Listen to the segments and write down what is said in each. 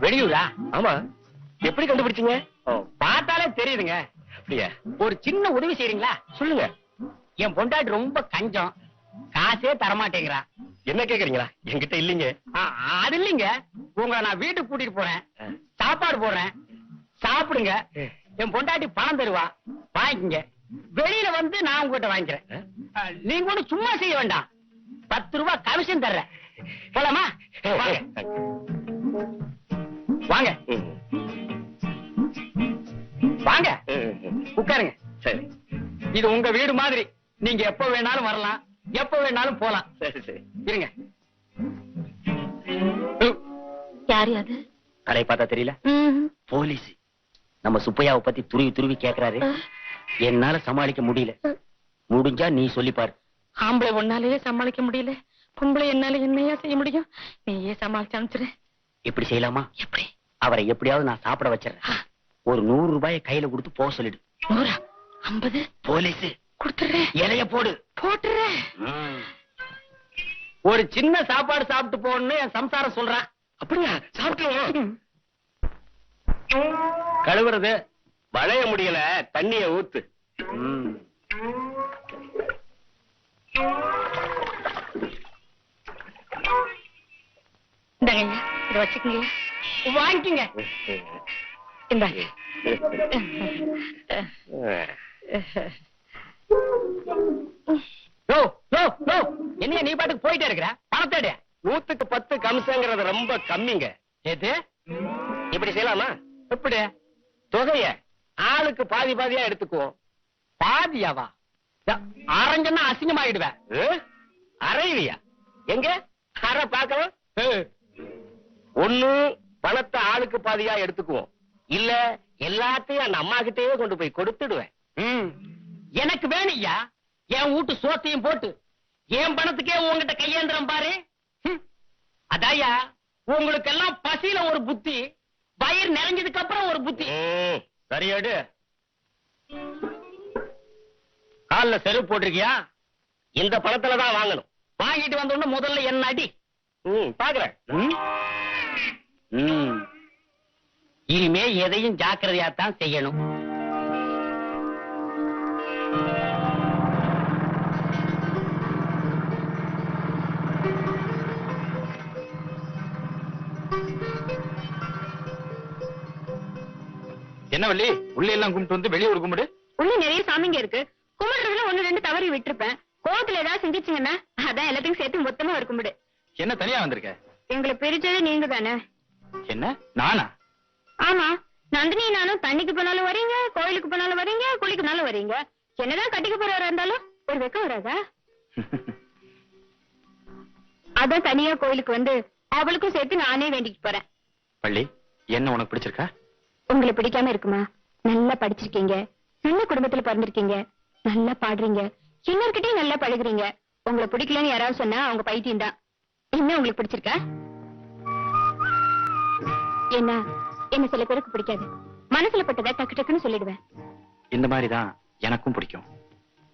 வெளியூரா? ஆமா. எப்படி கண்டுபிடிச்சீங்க? பார்த்தாலே தெரியுதுங்க. அப்படியா? ஒரு சின்ன உதவி செய்றீங்களா? சொல்லுங்க. என் பொண்டாட்டி ரொம்ப கஞ்சம், காசே தரமாட்டேங்கிறா. என்ன கேக்குறீங்களா? என்கிட்ட இல்லீங்க. அது இல்லைங்க, உங்களை நான் வீட்டுக்கு கூட்டிட்டு போறேன், சாப்பாடு போடுறேன், சாப்பிடுங்க. என் பொண்டாட்டி பணம் தருவா, வாங்கிக்கங்க. வெளியில வந்து நான் உங்ககிட்ட வாங்கிக்கிறேன். நீங்க ஒண்ணு சும்மா செய்ய வேண்டாம், 10 ரூபாய் கமிஷன் தர்றேன். போலாமா? வாங்க வாங்க, உட்காருங்க. சரி. இது உங்க வீடு மாதிரி, நீங்க எப்ப வேணாலும் வரலாம், எப்ப வேணாலும் போலாம். சரி சரி. இருங்க. யாரு அது? கடை பார்த்தா தெரியல? போலீஸ். நம்ம சுப்பையாவை பத்தி துருவி துருவி கேக்குறாரு. என்னால சமாளிக்க முடியல. முடிஞ்சா நீ சொல்லி பாரு. ஆம்பளை ஒன்னாலேயே சமாளிக்க முடியல, பொம்பளை என்னால என்னையா செய்ய முடியும்? நீயே சமாளிச்சு அனுப்பிச்சிரு. எப்படி செய்யலாமா? எப்படி? அவரை எப்படியாவது நான் சாப்பிட வச்சிடறேன். ஒரு 100 ரூபாயை கையில கொடுத்து போக சொல்லிடு. 100, 50 போலீஸ் கொடுத்துறேன். இலைய போடு. போட்டுறேன். ஒரு சின்ன சாப்பாடு சாப்பிட்டு போன்னு என் சம்சாரம் சொல்றான். அப்படியா? சாப்பிட்டு கழுவுறது வளைய முடியல, தண்ணிய ஊத்து. இந்தாங்க, இதை வச்சுக்கீங்க. வாங்கிக்கங்க. இந்தாங்க. என்ன நீ பாட்டுக்கு போயிட்டே இருக்கிற? பணத்தேடு 100க்கு 10 கமிஷங்கிறது ரொம்ப கம்மிங்க. எது? இப்படி செய்யலாமா? எப்படி? தொகைய ஆளுக்கு பாதி பாதியா எடுத்துக்குவோம். பாதியாவா? அரைஞ்சன்னா அசிங்கமாயிடுவேன். அரைவியா? எங்க அரை பார்க்கலாம்? ஒண்ணு பணத்தை ஆளுக்கு பாதியா எடுத்துக்குவோம், இல்ல எல்லாத்தையும் அந்த அம்மா கிட்டயே கொண்டு போய் கொடுத்துடுவேன். எனக்கு வேணும்யா, என் வீட்டு சோத்தையும் போட்டு என் பணத்துக்கே உங்ககிட்ட கையேந்திரம் பாரு. அதாயா உங்களுக்கு எல்லாம் பசியில ஒரு புத்தி, வயிறு நிறைஞ்சதுக்கு அப்புறம் ஒரு புத்தி. சரியாடு. கால்ல செருப்பு போட்டிருக்கியா? இந்த பணத்துலதான் வாங்கணும். வாங்கிட்டு வந்தோன்னு முதல்ல என்ன அடி. பாக்குறேன். இனிமே எதையும் ஜாக்கிரதையா தான் செய்யணும். என்ன வள்ளி, உள்ள எல்லாம் கும்பிட்டு வந்து வெளியே ஒரு கும்பிடு. உள்ள நிறைய சாமிங்க இருக்கு, கும்பிடுறதுல 1 2 தவறி விட்டுருப்பேன். கோவத்துல ஏதாவது செஞ்சிருச்சீங்கன்னா அதான் எல்லாத்தையும் சேர்த்து மொத்தமா ஒரு கும்பிடு. என்ன தனியா வந்திருக்க? எங்களை பிரிச்சது நீங்க தானே? என்ன நானா? ஆமா, நந்தினி நானும் தண்ணிக்கு போனாலும் வரீங்க, கோயிலுக்கு போனாலும் வரீங்க, குளிக்குனாலும் வரீங்க. என்னதான் கட்டிக்க போறவரா இருந்தாலும் ஒரு வெக்கம் வராதா? அதான் தனியா கோயிலுக்கு வந்து அவளுக்கும் சேர்த்து நானே வேண்டிட்டு போறேன். வள்ளி, என்ன உனக்கு பிடிச்சிருக்கா? உங்களை பிடிக்காம இருக்குமா? நல்லா படிச்சிருக்கீங்க, நல்ல குடும்பத்துல பிறந்திருக்கீங்க, நல்லா பாடுறீங்க, இன்னொருக்கிட்டையும் நல்லா பழகுறீங்க. உங்களை பிடிக்கலன்னு யாராவது சொன்னா அவங்க பைத்தியம் தான். என்ன உங்களுக்கு பிடிச்சிருக்கா? என்ன சில பேருக்கு பிடிக்காது, மனசுல பட்டதை டக்கு டக்குன்னு சொல்லிடுவேன். இந்த மாதிரிதான் எனக்கும் பிடிக்கும்.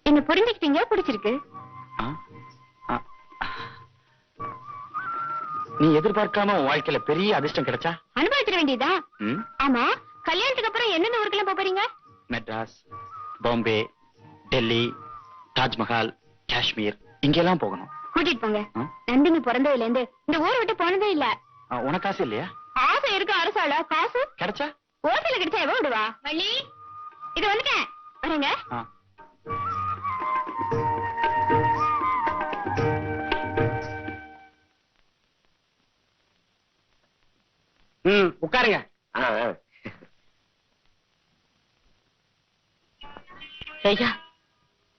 என்ன புரிஞ்சுக்கிட்டீங்க? பிடிச்சிருக்கு. நீ எதிர்பார்க்காம உன் வாழ்க்கையில பெரிய அதிர்ஷ்டம் கிடைச்சா அனுபவிச்சிட வேண்டியதா? ஆமா, கல்யாணத்துக்கு அப்புறம் என்னென்ன ஊருக்கெல்லாம் போறீங்க? மெட்ராஸ், பாம்பே, டெல்லி, தாஜ்மஹால், காஷ்மீர், இங்கெல்லாம் போகணும். கூட்டிட்டு போங்க. நந்தினி பிறந்ததுல இருந்து இந்த ஊரை விட்டு போனதே இல்ல. உனக்கு ஆசை இல்லையா? ஆசை இருக்கு, அரசால காசு கிடைச்சா? ஓட்டல கிடைச்சா எவ்வளவு விடுவா? வள்ளி, இது வந்துட்டேன், வரேங்க. உட்காருங்க. ஐயா,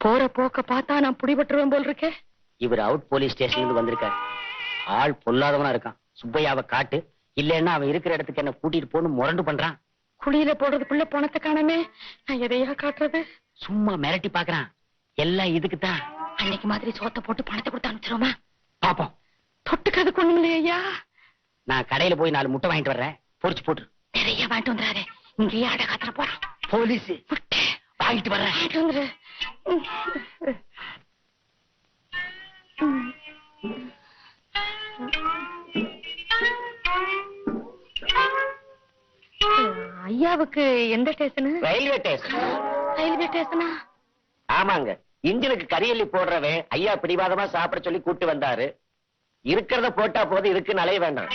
போற போக்க பார்த்தா நான் புடிபட்டுருவேன் போல் இருக்கேன். இவர் அவுட் போலீஸ் ஸ்டேஷன்ல வந்திருக்காரு. ஆள் பொல்லாதவனா இருக்கான். சுப்பையாவை காட்டு, இல்லன்னா அவன் இருக்கிற இடத்துக்கு என்ன கூட்டிட்டு போன்னு முரண்டு பண்றான். குளியில போடுறதுக்குள்ள பணத்தை காணமே, நான் எதையா காட்டுறது? சும்மா மிரட்டி பாக்குறான். எல்லாம் இதுக்குத்தான். அன்னைக்கு மாதிரி சோத்த போட்டு பணத்தை கொடுத்து அனுப்பிச்சிருவோமா? பாப்போம். தொட்டுக்கிறதுக்கு ஒண்ணும் இல்லையா? நான் கடையில போய் 4 முட்டை வாங்கிட்டு வர்றேன். பொரிச்சு போட்டு. நிறைய வாங்கிட்டு வந்துடாதே, இங்கேயே அட காத்துற போறான். போலீஸ் முட்டை வாங்கிட்டு வர்றேன். வாங்கிட்டு வந்துரு. ஐயாவுக்கு எந்த ஸ்டேஷனு? Railway station. ரயில்வே ஸ்டேஷனா? ஆமாங்க, இன்ஜினுக்கு கரியல்லி போடுறவன் ஐயா பிடிவாதமா சாப்பிட சொல்லி கூட்டு வந்தாரு. இருக்கிறத போட்டா போது, இருக்குன்னு அலைய வேண்டாம்.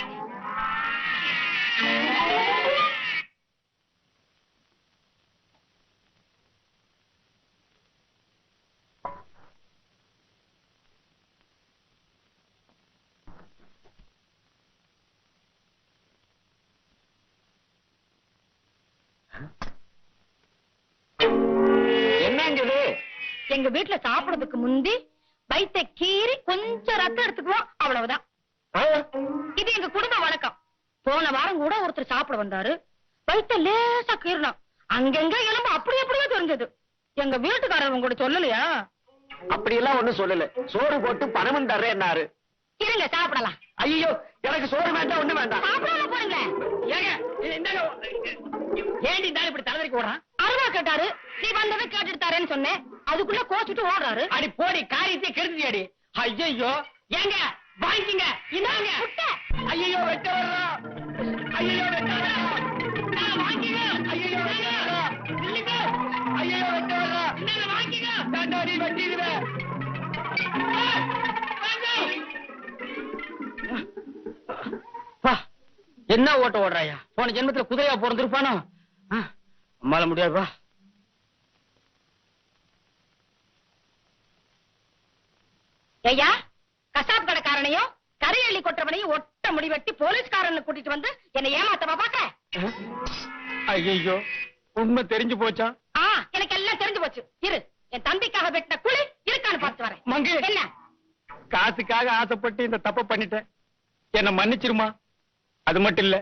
என்னங்க இது? எங்க வீட்டுல சாப்பிடறதுக்கு முந்தி வயித்தை கீறி கொஞ்சம் ரத்தம் எடுத்துக்குவோம், அவ்வளவுதான். ஆ? இது எங்க குடும்ப வழக்கம். போன வாரம் கூட ஒருத்தர் சாப்பிட வந்தாரு, வயித்தை லேசா கீறினோம், அங்கங்க எலும்பு அப்படி அப்படியே தெரிஞ்சது. எங்க வீட்டுக்காரர் உங்க கூட சொல்லலையா? அப்படியெல்லாம் ஒண்ணும் சொல்லல. சோறு போட்டு பணமும் தர்றேன்னாரு. இருங்க சாப்பிடலாம். ஐயோ, எனக்கு சோறு வேண்டாம், ஒண்ணு வேண்டாம். சாப்பிடாம போடுங்க. ஏங்க இந்தாங்க. ஏண்டி இந்த ஆளு இப்படி தலைவரிக்கு ஓடுறான்? அருவா கேட்டாரு, நீ வந்ததை கேட்டுட்டு தரேன்னு சொன்னேன், அதுக்குள்ள கோச்சிட்டு ஓடுறாரு. அடி போடி, காரியத்தை கெடுத்துடி. ஐயோ ஏங்க வாங்கிங்க, இந்தாங்க. முட்டை. ஐயோ வெட்ட வர்றோம். ஐயோ வெட்ட வர்றோம். வாங்கிங்க. ஐயோ வெட்ட வர்றோம். இல்லைங்க. ஐயோ வெட்ட வர்றோம். இந்தாங்க வாங்கிங்க. தாண்டாடி வெட்டிடுவேன். என்ன ஓட்ட ஓடுறாயா? போன ஜென்மத்துல குதிரையா பிறந்திருப்பானோ? அம்மால முடியாதுப்பா. ஐயா, கசாப் கடைக்காரனையும் கரையள்ளி கொட்டவனையும் ஒட்ட முடிவெட்டி போலீஸ்காரனை கூட்டிட்டு வந்து என்னை ஏமாத்தவா பாக்க? ஐயோ, உண்மை தெரிஞ்சு போச்சா? எனக்கு எல்லாம் தெரிஞ்சு போச்சு. இரு, என் தம்பிக்காக வெட்டின குழி இருக்கான்னு பார்த்து வரேன். மங்கு, என்ன? காசுக்காக ஆசைப்பட்டு இந்த தப்ப பண்ணிட்டேன். என்ன மன்னிச்சிருமா. அது மட்டும் இல்ல,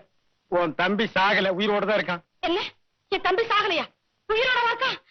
உன் தம்பி சாகல, உயிரோட தான் இருக்கான். என்ன? என் தம்பி சாகலையா? உயிரோட இருக்கா?